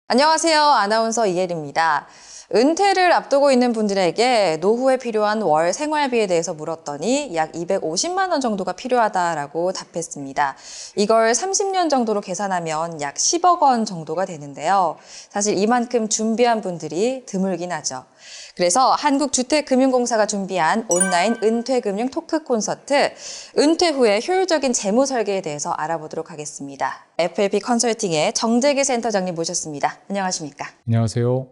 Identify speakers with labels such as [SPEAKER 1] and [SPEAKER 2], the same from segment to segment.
[SPEAKER 1] 안녕하세요. 아나운서 이혜리입니다. 은퇴를 앞두고 있는 분들에게 노후에 필요한 월 생활비에 대해서 물었더니 약 250만 원 정도가 필요하다라고 답했습니다. 이걸 30년 정도로 계산하면 약 10억 원 정도가 되는데요. 사실 이만큼 준비한 분들이 드물긴 하죠. 그래서 한국주택금융공사가 준비한 온라인 은퇴금융 토크 콘서트, 은퇴 후에 효율적인 재무 설계에 대해서 알아보도록 하겠습니다. FLP 컨설팅의 정재기 센터장님 모셨습니다. 안녕하십니까?
[SPEAKER 2] 안녕하세요.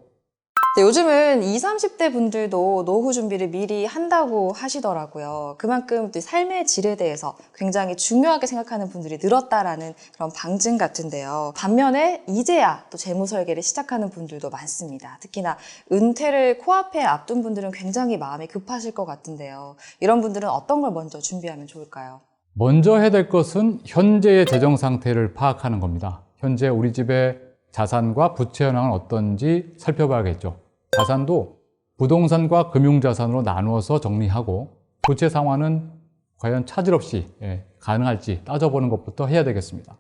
[SPEAKER 1] 네, 요즘은 20, 30대 분들도 노후 준비를 미리 한다고 하시더라고요. 그만큼 또 삶의 질에 대해서 굉장히 중요하게 생각하는 분들이 늘었다라는 그런 방증 같은데요. 반면에 이제야 또 재무 설계를 시작하는 분들도 많습니다. 특히나 은퇴를 코앞에 앞둔 분들은 굉장히 마음이 급하실 것 같은데요. 이런 분들은 어떤 걸 먼저 준비하면 좋을까요?
[SPEAKER 2] 먼저 해야 될 것은 현재의 재정 상태를 파악하는 겁니다. 현재 우리 집의 자산과 부채 현황은 어떤지 살펴봐야겠죠. 자산도 부동산과 금융자산으로 나누어서 정리하고 부채 상환은 과연 차질 없이 가능할지 따져보는 것부터 해야 되겠습니다.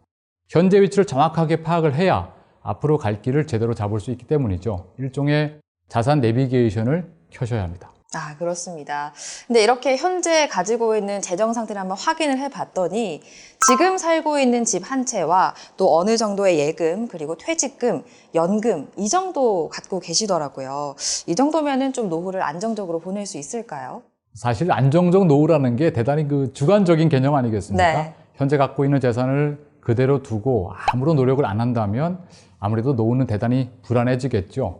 [SPEAKER 2] 현재 위치를 정확하게 파악을 해야 앞으로 갈 길을 제대로 잡을 수 있기 때문이죠. 일종의 자산 내비게이션을 켜셔야 합니다.
[SPEAKER 1] 아, 그렇습니다. 근데 이렇게 현재 가지고 있는 재정 상태를 한번 확인을 해봤더니 지금 살고 있는 집 한 채와 또 어느 정도의 예금, 그리고 퇴직금, 연금 이 정도 갖고 계시더라고요. 이 정도면은 좀 노후를 안정적으로 보낼 수 있을까요?
[SPEAKER 2] 사실 안정적 노후라는 게 대단히 주관적인 개념 아니겠습니까?
[SPEAKER 1] 네.
[SPEAKER 2] 현재 갖고 있는 재산을 그대로 두고 아무런 노력을 안 한다면 아무래도 노후는 대단히 불안해지겠죠.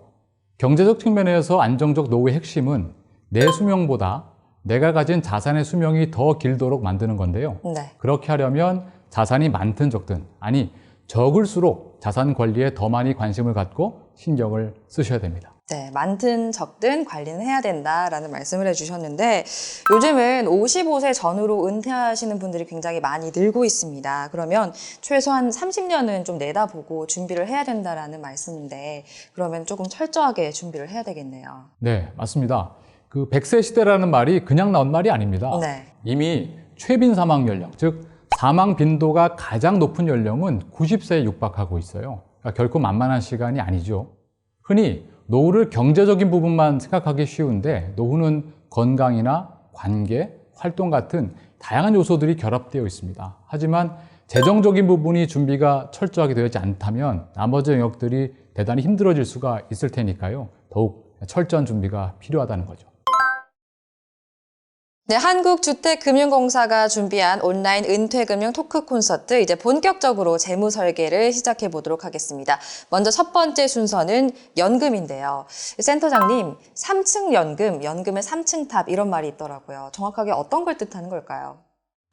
[SPEAKER 2] 경제적 측면에서 안정적 노후의 핵심은 내 수명보다 내가 가진 자산의 수명이 더 길도록 만드는 건데요.
[SPEAKER 1] 네.
[SPEAKER 2] 그렇게 하려면 자산이 많든 적든, 아니 적을수록 자산 관리에 더 많이 관심을 갖고 신경을 쓰셔야 됩니다.
[SPEAKER 1] 네, 많든 적든 관리는 해야 된다라는 말씀을 해주셨는데 요즘은 55세 전후로 은퇴하시는 분들이 굉장히 많이 늘고 있습니다. 그러면 최소한 30년은 좀 내다보고 준비를 해야 된다라는 말씀인데 그러면 조금 철저하게 준비를 해야 되겠네요.
[SPEAKER 2] 네, 맞습니다. 100세 시대라는 말이 그냥 나온 말이 아닙니다.
[SPEAKER 1] 네.
[SPEAKER 2] 이미 최빈 사망 연령, 즉 사망 빈도가 가장 높은 연령은 90세에 육박하고 있어요. 그러니까 결코 만만한 시간이 아니죠. 흔히 노후를 경제적인 부분만 생각하기 쉬운데 노후는 건강이나 관계, 활동 같은 다양한 요소들이 결합되어 있습니다. 하지만 재정적인 부분이 준비가 철저하게 되어 있지 않다면 나머지 영역들이 대단히 힘들어질 수가 있을 테니까요. 더욱 철저한 준비가 필요하다는 거죠.
[SPEAKER 1] 네, 한국주택금융공사가 준비한 온라인 은퇴금융 토크 콘서트 이제 본격적으로 재무 설계를 시작해 보도록 하겠습니다. 먼저 첫 번째 순서는 연금인데요. 센터장님, 3층 연금, 연금의 3층 탑 이런 말이 있더라고요. 정확하게 어떤 걸 뜻하는 걸까요?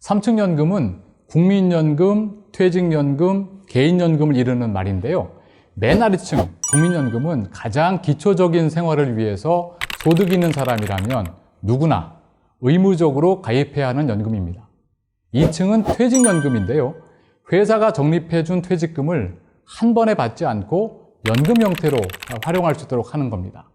[SPEAKER 2] 3층 연금은 국민연금, 퇴직연금, 개인연금을 이루는 말인데요. 맨 아래층 국민연금은 가장 기초적인 생활을 위해서 소득이 있는 사람이라면 누구나 의무적으로 가입해야 하는 연금입니다. 2층은 퇴직연금인데요. 회사가 적립해준 퇴직금을 한 번에 받지 않고 연금 형태로 활용할 수 있도록 하는 겁니다.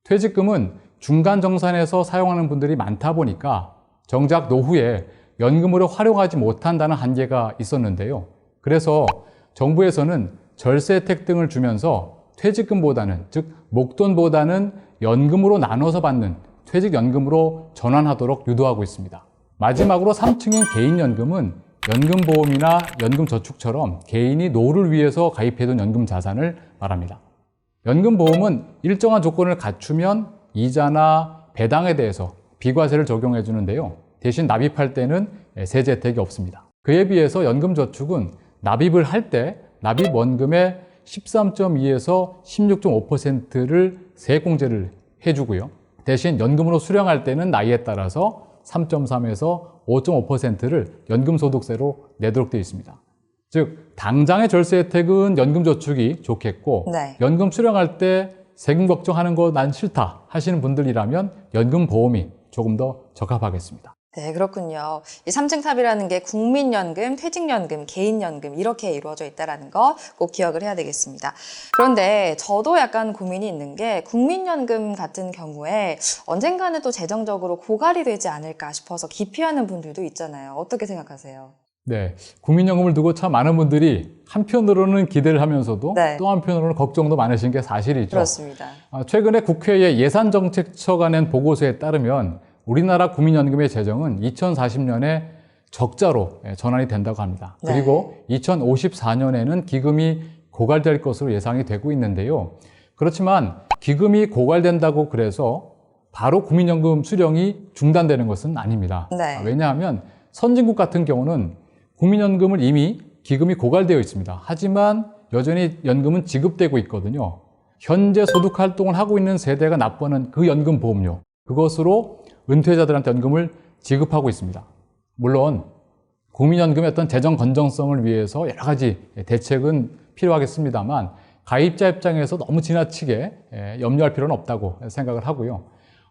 [SPEAKER 2] 퇴직금은 중간정산에서 사용하는 분들이 많다 보니까 정작 노후에 연금으로 활용하지 못한다는 한계가 있었는데요. 그래서 정부에서는 절세 혜택 등을 주면서 퇴직금보다는, 즉 목돈보다는 연금으로 나눠서 받는 퇴직연금으로 전환하도록 유도하고 있습니다. 마지막으로 3층인 개인연금은 연금보험이나 연금저축처럼 개인이 노후를 위해서 가입해둔 연금 자산을 말합니다. 연금보험은 일정한 조건을 갖추면 이자나 배당에 대해서 비과세를 적용해 주는데요. 대신 납입할 때는 세제 혜택이 없습니다. 그에 비해서 연금저축은 납입을 할 때 납입 원금의 13.2에서 16.5%를 세액공제를 해주고요. 대신 연금으로 수령할 때는 나이에 따라서 3.3에서 5.5%를 연금소득세로 내도록 되어 있습니다. 즉 당장의 절세 혜택은 연금저축이 좋겠고
[SPEAKER 1] 네.
[SPEAKER 2] 연금 수령할 때 세금 걱정하는 거 난 싫다 하시는 분들이라면 연금보험이 조금 더 적합하겠습니다.
[SPEAKER 1] 네, 그렇군요. 이 3층 탑이라는 게 국민연금, 퇴직연금, 개인연금 이렇게 이루어져 있다는 거 꼭 기억을 해야 되겠습니다. 그런데 저도 약간 고민이 있는 게 국민연금 같은 경우에 언젠가는 또 재정적으로 고갈이 되지 않을까 싶어서 기피하는 분들도 있잖아요. 어떻게 생각하세요?
[SPEAKER 2] 네, 국민연금을 두고 참 많은 분들이 한편으로는 기대를 하면서도
[SPEAKER 1] 네.
[SPEAKER 2] 또 한편으로는 걱정도 많으신 게 사실이죠.
[SPEAKER 1] 그렇습니다.
[SPEAKER 2] 최근에 국회의 예산정책처가 낸 보고서에 따르면 우리나라 국민연금의 재정은 2040년에 적자로 전환이 된다고 합니다.
[SPEAKER 1] 네.
[SPEAKER 2] 그리고 2054년에는 기금이 고갈될 것으로 예상이 되고 있는데요. 그렇지만 기금이 고갈된다고 그래서 바로 국민연금 수령이 중단되는 것은 아닙니다.
[SPEAKER 1] 네.
[SPEAKER 2] 왜냐하면 선진국 같은 경우는 국민연금을 이미 기금이 고갈되어 있습니다. 하지만 여전히 연금은 지급되고 있거든요. 현재 소득 활동을 하고 있는 세대가 납부하는 그 연금 보험료, 그것으로 은퇴자들한테 연금을 지급하고 있습니다. 물론 국민연금의 어떤 재정 건전성을 위해서 여러 가지 대책은 필요하겠습니다만 가입자 입장에서 너무 지나치게 염려할 필요는 없다고 생각을 하고요.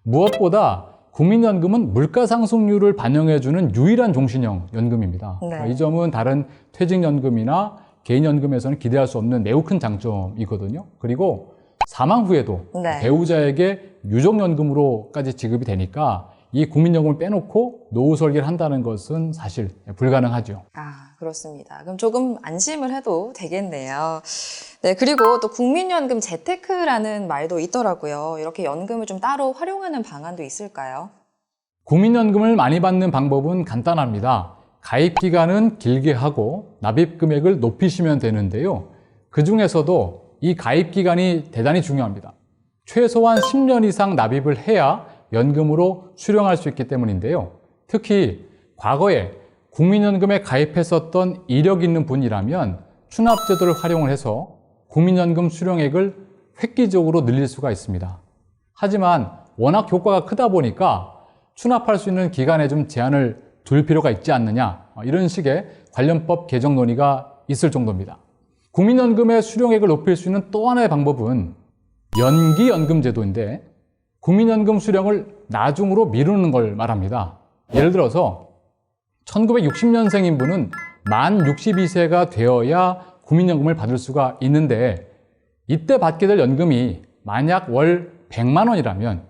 [SPEAKER 2] 무엇보다 국민연금은 물가상승률을 반영해주는 유일한 종신형 연금입니다.
[SPEAKER 1] 네.
[SPEAKER 2] 이 점은 다른 퇴직연금이나 개인연금에서는 기대할 수 없는 매우 큰 장점이거든요. 그리고 사망 후에도
[SPEAKER 1] 네.
[SPEAKER 2] 배우자에게 유족연금으로까지 지급이 되니까 이 국민연금을 빼놓고 노후 설계를 한다는 것은 사실 불가능하죠.
[SPEAKER 1] 그렇습니다. 그럼 조금 안심을 해도 되겠네요. 네, 그리고 또 국민연금 재테크라는 말도 있더라고요. 이렇게 연금을 좀 따로 활용하는 방안도 있을까요?
[SPEAKER 2] 국민연금을 많이 받는 방법은 간단합니다. 가입 기간은 길게 하고 납입 금액을 높이시면 되는데요. 그 중에서도 이 가입 기간이 대단히 중요합니다. 최소한 10년 이상 납입을 해야 연금으로 수령할 수 있기 때문인데요. 특히 과거에 국민연금에 가입했었던 이력 있는 분이라면 추납제도를 활용을 해서 국민연금 수령액을 획기적으로 늘릴 수가 있습니다. 하지만 워낙 효과가 크다 보니까 추납할 수 있는 기간에 좀 제한을 둘 필요가 있지 않느냐, 이런 식의 관련법 개정 논의가 있을 정도입니다. 국민연금의 수령액을 높일 수 있는 또 하나의 방법은 연기연금제도인데 국민연금 수령을 나중으로 미루는 걸 말합니다. 예를 들어서 1960년생인 분은 만 62세가 되어야 국민연금을 받을 수가 있는데 이때 받게 될 연금이 만약 월 100만 원이라면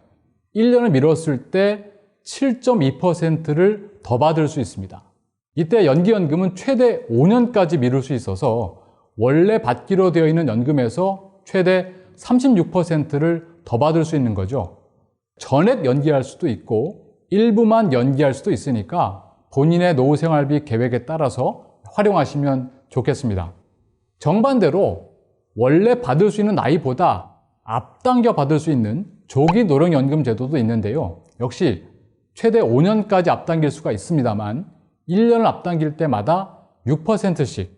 [SPEAKER 2] 1년을 미뤘을 때 7.2%를 더 받을 수 있습니다. 이때 연기연금은 최대 5년까지 미룰 수 있어서 원래 받기로 되어 있는 연금에서 최대 36%를 더 받을 수 있는 거죠. 전액 연기할 수도 있고 일부만 연기할 수도 있으니까 본인의 노후생활비 계획에 따라서 활용하시면 좋겠습니다. 정반대로 원래 받을 수 있는 나이보다 앞당겨 받을 수 있는 조기 노령연금 제도도 있는데요. 역시 최대 5년까지 앞당길 수가 있습니다만 1년을 앞당길 때마다 6%씩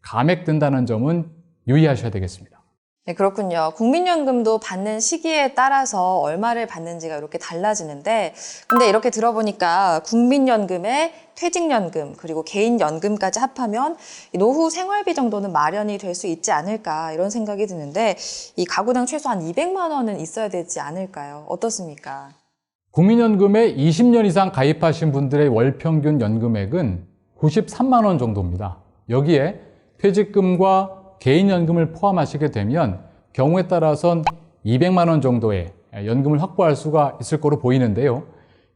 [SPEAKER 2] 감액된다는 점은 유의하셔야 되겠습니다.
[SPEAKER 1] 네, 그렇군요. 국민연금도 받는 시기에 따라서 얼마를 받는지가 이렇게 달라지는데, 근데 이렇게 들어보니까 국민연금에 퇴직연금, 그리고 개인연금까지 합하면 노후 생활비 정도는 마련이 될 수 있지 않을까, 이런 생각이 드는데, 이 가구당 최소한 200만 원은 있어야 되지 않을까요? 어떻습니까?
[SPEAKER 2] 국민연금에 20년 이상 가입하신 분들의 월 평균 연금액은 93만 원 정도입니다. 여기에 퇴직금과 개인연금을 포함하시게 되면 경우에 따라선 200만 원 정도의 연금을 확보할 수가 있을 거로 보이는데요.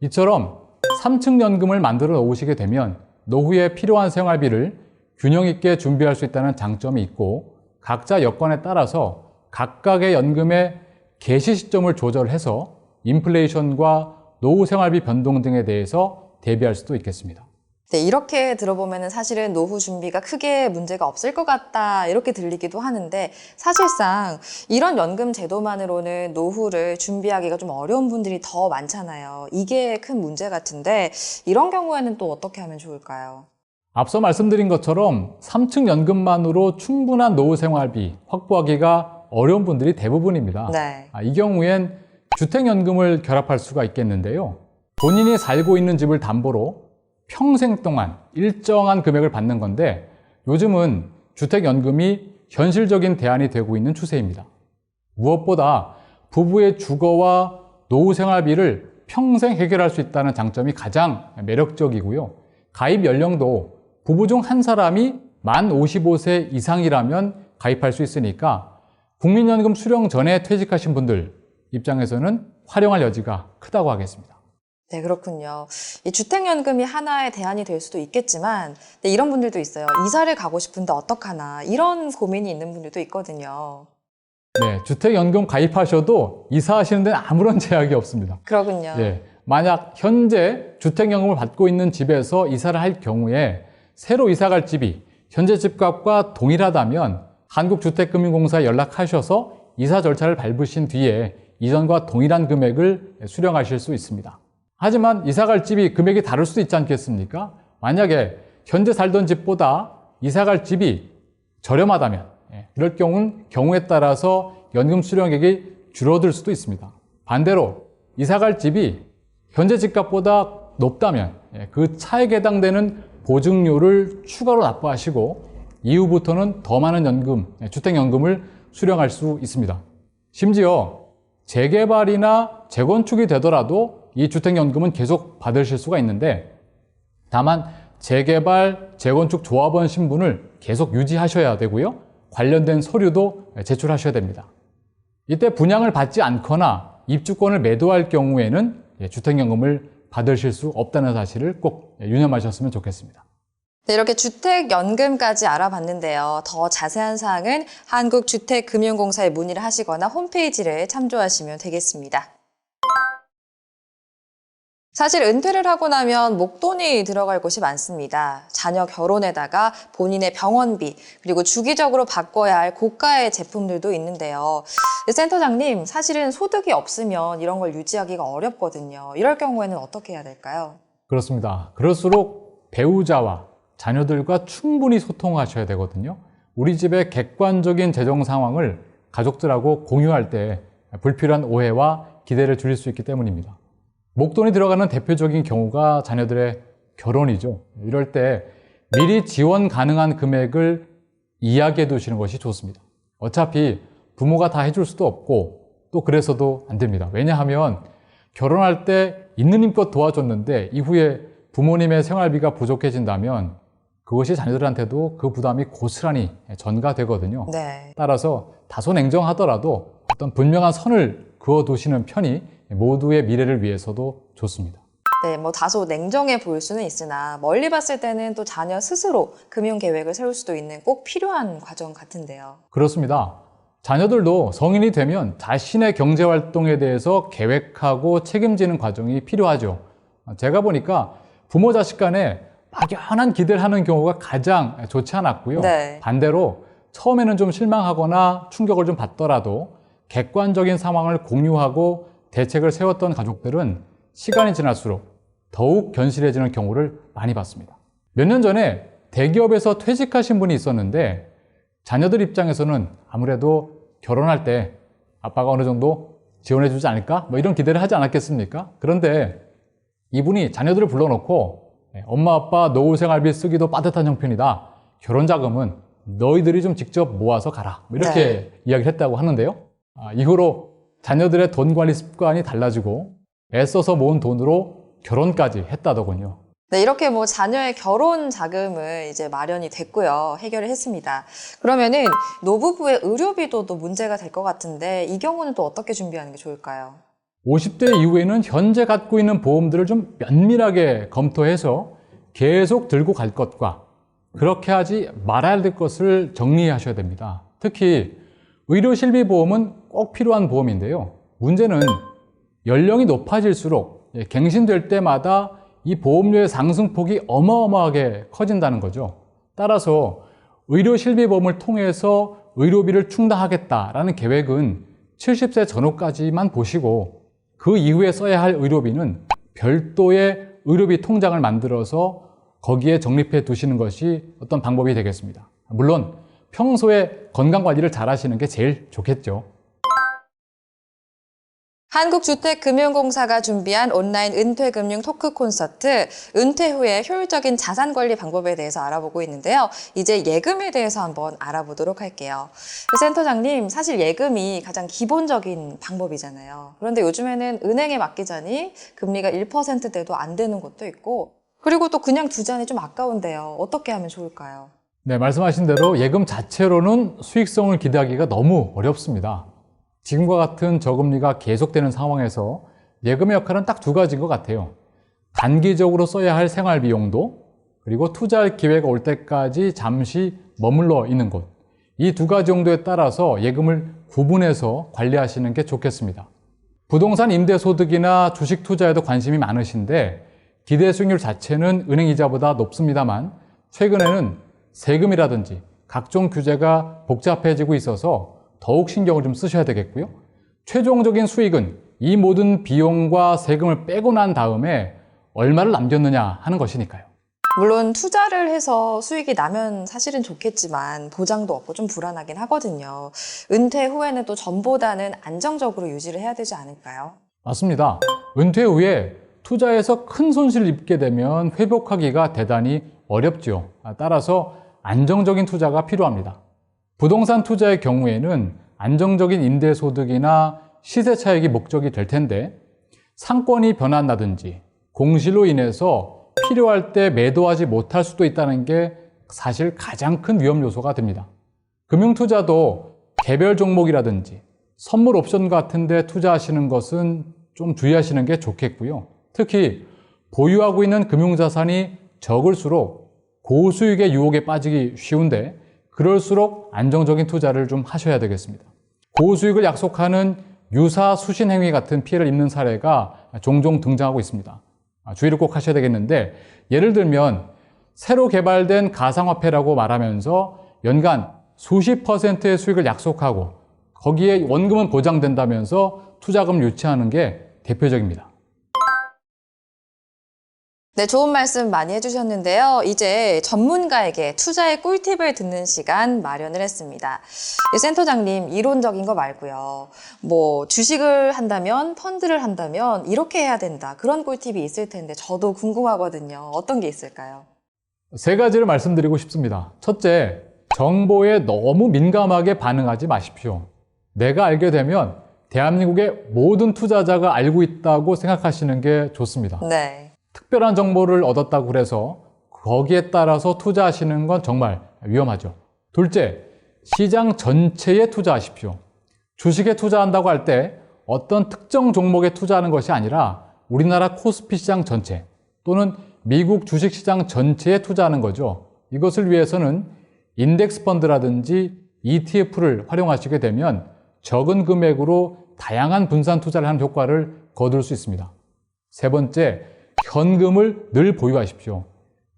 [SPEAKER 2] 이처럼 3층 연금을 만들어 놓으시게 되면 노후에 필요한 생활비를 균형 있게 준비할 수 있다는 장점이 있고 각자 여건에 따라서 각각의 연금의 개시 시점을 조절해서 인플레이션과 노후 생활비 변동 등에 대해서 대비할 수도 있겠습니다.
[SPEAKER 1] 네, 이렇게 들어보면 사실은 노후 준비가 크게 문제가 없을 것 같다 이렇게 들리기도 하는데 사실상 이런 연금 제도만으로는 노후를 준비하기가 좀 어려운 분들이 더 많잖아요. 이게 큰 문제 같은데 이런 경우에는 또 어떻게 하면 좋을까요?
[SPEAKER 2] 앞서 말씀드린 것처럼 3층 연금만으로 충분한 노후 생활비 확보하기가 어려운 분들이 대부분입니다.
[SPEAKER 1] 네.
[SPEAKER 2] 이 경우엔 주택연금을 결합할 수가 있겠는데요. 본인이 살고 있는 집을 담보로 평생 동안 일정한 금액을 받는 건데 요즘은 주택연금이 현실적인 대안이 되고 있는 추세입니다. 무엇보다 부부의 주거와 노후 생활비를 평생 해결할 수 있다는 장점이 가장 매력적이고요. 가입 연령도 부부 중 한 사람이 만 55세 이상이라면 가입할 수 있으니까 국민연금 수령 전에 퇴직하신 분들 입장에서는 활용할 여지가 크다고 하겠습니다.
[SPEAKER 1] 네, 그렇군요. 이 주택연금이 하나의 대안이 될 수도 있겠지만, 네, 이런 분들도 있어요. 이사를 가고 싶은데 어떡하나, 이런 고민이 있는 분들도 있거든요.
[SPEAKER 2] 네, 주택연금 가입하셔도 이사하시는 데는 아무런 제약이 없습니다.
[SPEAKER 1] 그러군요.
[SPEAKER 2] 예, 만약 현재 주택연금을 받고 있는 집에서 이사를 할 경우에 새로 이사갈 집이 현재 집값과 동일하다면 한국주택금융공사에 연락하셔서 이사 절차를 밟으신 뒤에 이전과 동일한 금액을 수령하실 수 있습니다. 하지만 이사갈 집이 금액이 다를 수도 있지 않겠습니까? 만약에 현재 살던 집보다 이사갈 집이 저렴하다면 이럴 경우는 경우에 따라서 연금 수령액이 줄어들 수도 있습니다. 반대로 이사갈 집이 현재 집값보다 높다면 그 차액에 해당되는 보증료를 추가로 납부하시고 이후부터는 더 많은 연금, 주택연금을 수령할 수 있습니다. 심지어 재개발이나 재건축이 되더라도 이 주택연금은 계속 받으실 수가 있는데 다만 재개발, 재건축 조합원 신분을 계속 유지하셔야 되고요. 관련된 서류도 제출하셔야 됩니다. 이때 분양을 받지 않거나 입주권을 매도할 경우에는 주택연금을 받으실 수 없다는 사실을 꼭 유념하셨으면 좋겠습니다.
[SPEAKER 1] 네, 이렇게 주택연금까지 알아봤는데요. 더 자세한 사항은 한국주택금융공사에 문의를 하시거나 홈페이지를 참조하시면 되겠습니다. 사실 은퇴를 하고 나면 목돈이 들어갈 곳이 많습니다. 자녀 결혼에다가 본인의 병원비, 그리고 주기적으로 바꿔야 할 고가의 제품들도 있는데요. 센터장님, 사실은 소득이 없으면 이런 걸 유지하기가 어렵거든요. 이럴 경우에는 어떻게 해야 될까요?
[SPEAKER 2] 그렇습니다. 그럴수록 배우자와 자녀들과 충분히 소통하셔야 되거든요. 우리 집의 객관적인 재정 상황을 가족들하고 공유할 때 불필요한 오해와 기대를 줄일 수 있기 때문입니다. 목돈이 들어가는 대표적인 경우가 자녀들의 결혼이죠. 이럴 때 미리 지원 가능한 금액을 이야기해 두시는 것이 좋습니다. 어차피 부모가 다 해줄 수도 없고 또 그래서도 안 됩니다. 왜냐하면 결혼할 때 있는 힘껏 도와줬는데 이후에 부모님의 생활비가 부족해진다면 그것이 자녀들한테도 그 부담이 고스란히 전가되거든요.
[SPEAKER 1] 네.
[SPEAKER 2] 따라서 다소 냉정하더라도 어떤 분명한 선을 그어두시는 편이 모두의 미래를 위해서도 좋습니다.
[SPEAKER 1] 네, 뭐 다소 냉정해 보일 수는 있으나 멀리 봤을 때는 또 자녀 스스로 금융 계획을 세울 수도 있는 꼭 필요한 과정 같은데요.
[SPEAKER 2] 그렇습니다. 자녀들도 성인이 되면 자신의 경제 활동에 대해서 계획하고 책임지는 과정이 필요하죠. 제가 보니까 부모 자식 간에 막연한 기대를 하는 경우가 가장 좋지 않았고요.
[SPEAKER 1] 네.
[SPEAKER 2] 반대로 처음에는 좀 실망하거나 충격을 좀 받더라도 객관적인 상황을 공유하고 대책을 세웠던 가족들은 시간이 지날수록 더욱 견실해지는 경우를 많이 봤습니다. 몇 년 전에 대기업에서 퇴직하신 분이 있었는데 자녀들 입장에서는 아무래도 결혼할 때 아빠가 어느 정도 지원해 주지 않을까? 뭐 이런 기대를 하지 않았겠습니까? 그런데 이분이 자녀들을 불러놓고 엄마 아빠 노후 생활비 쓰기도 빠듯한 형편이다. 결혼 자금은 너희들이 좀 직접 모아서 가라. 뭐 이렇게
[SPEAKER 1] 네.
[SPEAKER 2] 이야기를 했다고 하는데요. 이후로 자녀들의 돈 관리 습관이 달라지고 애써서 모은 돈으로 결혼까지 했다더군요.
[SPEAKER 1] 네, 이렇게 뭐 자녀의 결혼 자금을 이제 마련이 됐고요. 해결을 했습니다. 그러면은 노부부의 의료비도 또 문제가 될 것 같은데 이 경우는 또 어떻게 준비하는 게 좋을까요?
[SPEAKER 2] 50대 이후에는 현재 갖고 있는 보험들을 좀 면밀하게 검토해서 계속 들고 갈 것과 그렇게 하지 말아야 될 것을 정리하셔야 됩니다. 특히 의료실비보험은 꼭 필요한 보험인데요. 문제는 연령이 높아질수록 갱신될 때마다 이 보험료의 상승폭이 어마어마하게 커진다는 거죠. 따라서 의료실비보험을 통해서 의료비를 충당하겠다라는 계획은 70세 전후까지만 보시고 그 이후에 써야 할 의료비는 별도의 의료비 통장을 만들어서 거기에 적립해 두시는 것이 어떤 방법이 되겠습니다. 물론 평소에 건강관리를 잘 하시는 게 제일 좋겠죠.
[SPEAKER 1] 한국주택금융공사가 준비한 온라인 은퇴금융 토크 콘서트, 은퇴 후의 효율적인 자산관리 방법에 대해서 알아보고 있는데요. 이제 예금에 대해서 한번 알아보도록 할게요. 센터장님, 사실 예금이 가장 기본적인 방법이잖아요. 그런데 요즘에는 은행에 맡기자니 금리가 1%대도 안 되는 곳도 있고, 그리고 또 그냥 두자니 좀 아까운데요. 어떻게 하면 좋을까요?
[SPEAKER 2] 네, 말씀하신 대로 예금 자체로는 수익성을 기대하기가 너무 어렵습니다. 지금과 같은 저금리가 계속되는 상황에서 예금의 역할은 딱 두 가지인 것 같아요. 단기적으로 써야 할 생활 비용도, 그리고 투자할 기회가 올 때까지 잠시 머물러 있는 곳, 이 두 가지 정도에 따라서 예금을 구분해서 관리하시는 게 좋겠습니다. 부동산 임대소득이나 주식 투자에도 관심이 많으신데 기대 수익률 자체는 은행 이자보다 높습니다만 최근에는 세금이라든지 각종 규제가 복잡해지고 있어서 더욱 신경을 좀 쓰셔야 되겠고요. 최종적인 수익은 이 모든 비용과 세금을 빼고 난 다음에 얼마를 남겼느냐 하는 것이니까요.
[SPEAKER 1] 물론 투자를 해서 수익이 나면 사실은 좋겠지만 보장도 없고 좀 불안하긴 하거든요. 은퇴 후에는 또 전보다는 안정적으로 유지를 해야 되지 않을까요?
[SPEAKER 2] 맞습니다. 은퇴 후에 투자에서 큰 손실을 입게 되면 회복하기가 대단히 어렵죠. 따라서 안정적인 투자가 필요합니다. 부동산 투자의 경우에는 안정적인 임대소득이나 시세 차익이 목적이 될 텐데 상권이 변한다든지 공실로 인해서 필요할 때 매도하지 못할 수도 있다는 게 사실 가장 큰 위험 요소가 됩니다. 금융투자도 개별 종목이라든지 선물 옵션 같은 데 투자하시는 것은 좀 주의하시는 게 좋겠고요. 특히 보유하고 있는 금융자산이 적을수록 고수익의 유혹에 빠지기 쉬운데 그럴수록 안정적인 투자를 좀 하셔야 되겠습니다. 고수익을 약속하는 유사 수신 행위 같은 피해를 입는 사례가 종종 등장하고 있습니다. 주의를 꼭 하셔야 되겠는데 예를 들면 새로 개발된 가상화폐라고 말하면서 연간 수십 %의 수익을 약속하고 거기에 원금은 보장된다면서 투자금을 유치하는 게 대표적입니다.
[SPEAKER 1] 네, 좋은 말씀 많이 해주셨는데요. 이제 전문가에게 투자의 꿀팁을 듣는 시간 마련을 했습니다. 센터장님, 이론적인 거 말고요. 주식을 한다면, 펀드를 한다면 이렇게 해야 된다. 그런 꿀팁이 있을 텐데 저도 궁금하거든요. 어떤 게 있을까요?
[SPEAKER 2] 세 가지를 말씀드리고 싶습니다. 첫째, 정보에 너무 민감하게 반응하지 마십시오. 내가 알게 되면 대한민국의 모든 투자자가 알고 있다고 생각하시는 게 좋습니다.
[SPEAKER 1] 네.
[SPEAKER 2] 특별한 정보를 얻었다고 그래서 거기에 따라서 투자하시는 건 정말 위험하죠. 둘째, 시장 전체에 투자하십시오. 주식에 투자한다고 할 때 어떤 특정 종목에 투자하는 것이 아니라 우리나라 코스피 시장 전체 또는 미국 주식시장 전체에 투자하는 거죠. 이것을 위해서는 인덱스 펀드라든지 ETF를 활용하시게 되면 적은 금액으로 다양한 분산 투자를 하는 효과를 거둘 수 있습니다. 세 번째, 현금을 늘 보유하십시오.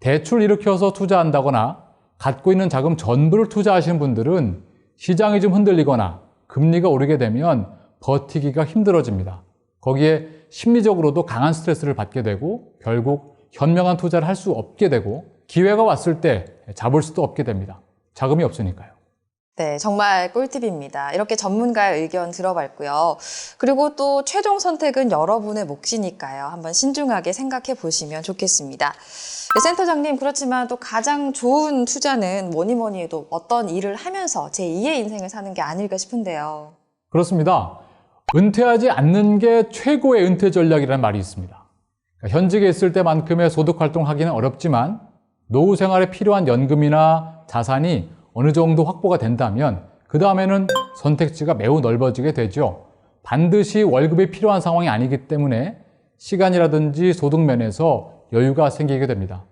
[SPEAKER 2] 대출 일으켜서 투자한다거나 갖고 있는 자금 전부를 투자하시는 분들은 시장이 좀 흔들리거나 금리가 오르게 되면 버티기가 힘들어집니다. 거기에 심리적으로도 강한 스트레스를 받게 되고 결국 현명한 투자를 할 수 없게 되고 기회가 왔을 때 잡을 수도 없게 됩니다. 자금이 없으니까요.
[SPEAKER 1] 네, 정말 꿀팁입니다. 이렇게 전문가의 의견 들어봤고요. 그리고 또 최종 선택은 여러분의 몫이니까요. 한번 신중하게 생각해 보시면 좋겠습니다. 네, 센터장님, 그렇지만 또 가장 좋은 투자는 뭐니 해도 어떤 일을 하면서 제2의 인생을 사는 게 아닐까 싶은데요.
[SPEAKER 2] 그렇습니다. 은퇴하지 않는 게 최고의 은퇴 전략이라는 말이 있습니다. 현직에 있을 때만큼의 소득 활동을 하기는 어렵지만 노후 생활에 필요한 연금이나 자산이 어느 정도 확보가 된다면 그 다음에는 선택지가 매우 넓어지게 되죠. 반드시 월급이 필요한 상황이 아니기 때문에 시간이라든지 소득 면에서 여유가 생기게 됩니다.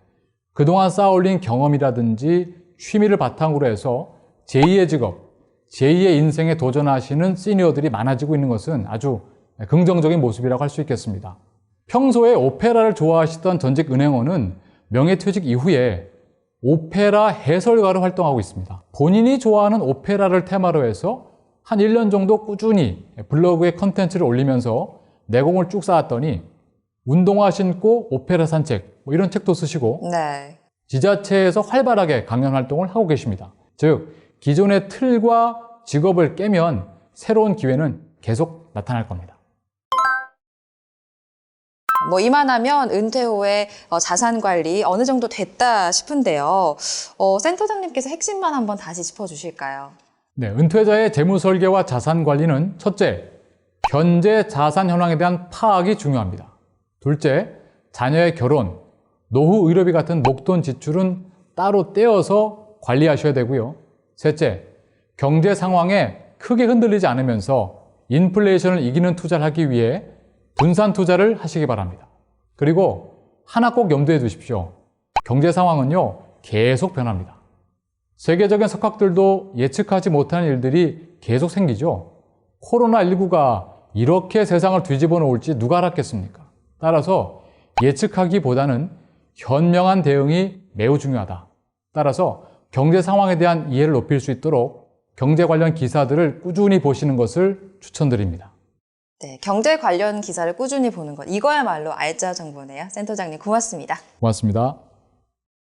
[SPEAKER 2] 그동안 쌓아올린 경험이라든지 취미를 바탕으로 해서 제2의 직업, 제2의 인생에 도전하시는 시니어들이 많아지고 있는 것은 아주 긍정적인 모습이라고 할 수 있겠습니다. 평소에 오페라를 좋아하시던 전직 은행원은 명예퇴직 이후에 오페라 해설가로 활동하고 있습니다. 본인이 좋아하는 오페라를 테마로 해서 한 1년 정도 꾸준히 블로그에 컨텐츠를 올리면서 내공을 쭉 쌓았더니 운동화 신고 오페라 산책 이런 책도 쓰시고
[SPEAKER 1] 네.
[SPEAKER 2] 지자체에서 활발하게 강연 활동을 하고 계십니다. 즉 기존의 틀과 직업을 깨면 새로운 기회는 계속 나타날 겁니다.
[SPEAKER 1] 이만하면 은퇴 후에 자산 관리 어느 정도 됐다 싶은데요. 센터장님께서 핵심만 한번 다시 짚어주실까요?
[SPEAKER 2] 네, 은퇴자의 재무 설계와 자산 관리는 첫째, 현재 자산 현황에 대한 파악이 중요합니다. 둘째, 자녀의 결혼, 노후 의료비 같은 목돈 지출은 따로 떼어서 관리하셔야 되고요. 셋째, 경제 상황에 크게 흔들리지 않으면서 인플레이션을 이기는 투자를 하기 위해 분산 투자를 하시기 바랍니다. 그리고 하나 꼭 염두에 두십시오. 경제 상황은요, 계속 변합니다. 세계적인 석학들도 예측하지 못하는 일들이 계속 생기죠. 코로나19가 이렇게 세상을 뒤집어 놓을지 누가 알았겠습니까? 따라서 예측하기보다는 현명한 대응이 매우 중요하다. 따라서 경제 상황에 대한 이해를 높일 수 있도록 경제 관련 기사들을 꾸준히 보시는 것을 추천드립니다.
[SPEAKER 1] 네, 경제 관련 기사를 꾸준히 보는 것. 이거야말로 알짜 정보네요. 센터장님 고맙습니다.
[SPEAKER 2] 고맙습니다.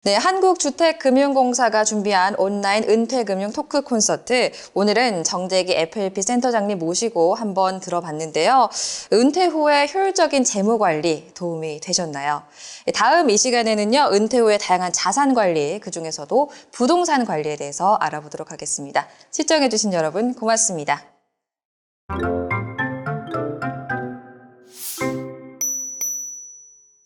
[SPEAKER 1] 네, 한국주택금융공사가 준비한 온라인 은퇴금융 토크 콘서트. 오늘은 정재기 FLP 센터장님 모시고 한번 들어봤는데요. 은퇴 후의 효율적인 재무 관리 도움이 되셨나요? 다음 이 시간에는요, 은퇴 후의 다양한 자산 관리, 그중에서도 부동산 관리에 대해서 알아보도록 하겠습니다. 시청해주신 여러분 고맙습니다.